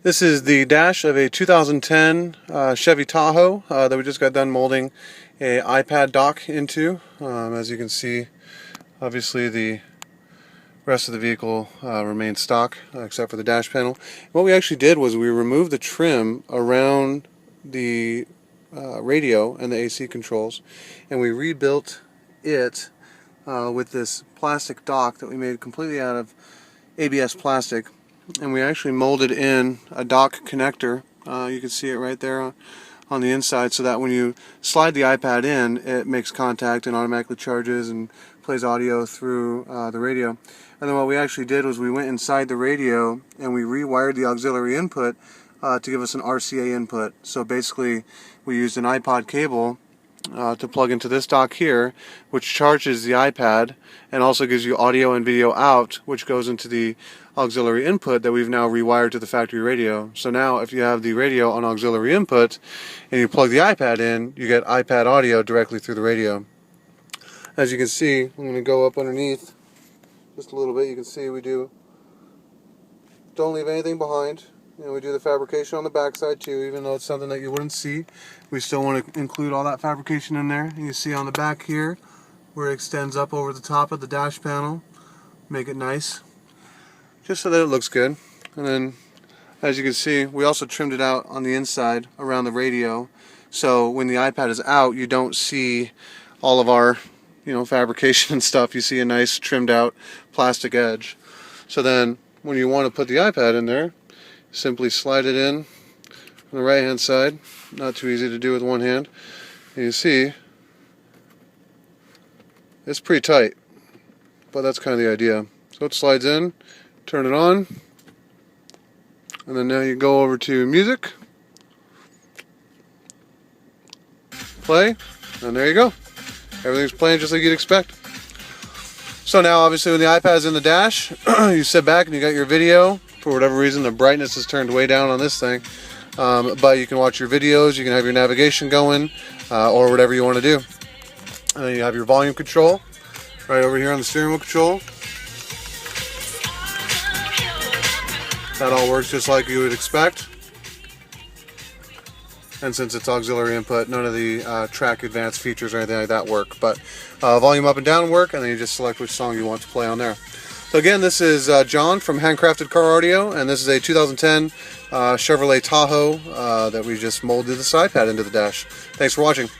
This is the dash of a 2010 Chevy Tahoe that we just got done molding a iPad dock into. As you can see, obviously the rest of the vehicle remains stock except for the dash panel. What we actually did was we removed the trim around the radio and the AC controls, and we rebuilt it with this plastic dock that we made completely out of ABS plastic. And we actually molded in a dock connector. You can see it right there on the inside, so that when you slide the iPad in, it makes contact and automatically charges and plays audio through the radio. And then what we actually did was we went inside the radio and we rewired the auxiliary input to give us an RCA input. So basically we used an iPod cable to plug into this dock here, which charges the iPad and also gives you audio and video out, which goes into the auxiliary input that we've now rewired to the factory radio. So now if you have the radio on auxiliary input and you plug the iPad in, you get iPad audio directly through the radio. As you can see, I'm going to go up underneath just a little bit. You can see we don't leave anything behind. We do the fabrication on the backside too, even though it's something that you wouldn't see. We still want to include all that fabrication in there. You can see on the back here where it extends up over the top of the dash panel. Make it nice, just so that it looks good. And then, as you can see, we also trimmed it out on the inside around the radio, so when the iPad is out, you don't see all of our fabrication and stuff. You see a nice trimmed out plastic edge. So then when you want to put the iPad in there, simply slide it in on the right hand side. Not too easy to do with one hand. And you see it's pretty tight, but that's kind of the idea. So it slides in, turn it on, and then now you go over to music, play, and there you go. Everything's playing just like you'd expect. So now obviously when the iPad's in the dash, you sit back and you got your video. For whatever reason, the brightness is turned way down on this thing, but you can watch your videos, you can have your navigation going, or whatever you want to do. And then you have your volume control right over here on the steering wheel control. That all works just like you would expect. And since it's auxiliary input, none of the track advanced features or anything like that work. But volume up and down work, and then you just select which song you want to play on there. So again, this is John from Handcrafted Car Audio, and this is a 2010 Chevrolet Tahoe that we just molded this iPad into the dash. Thanks for watching.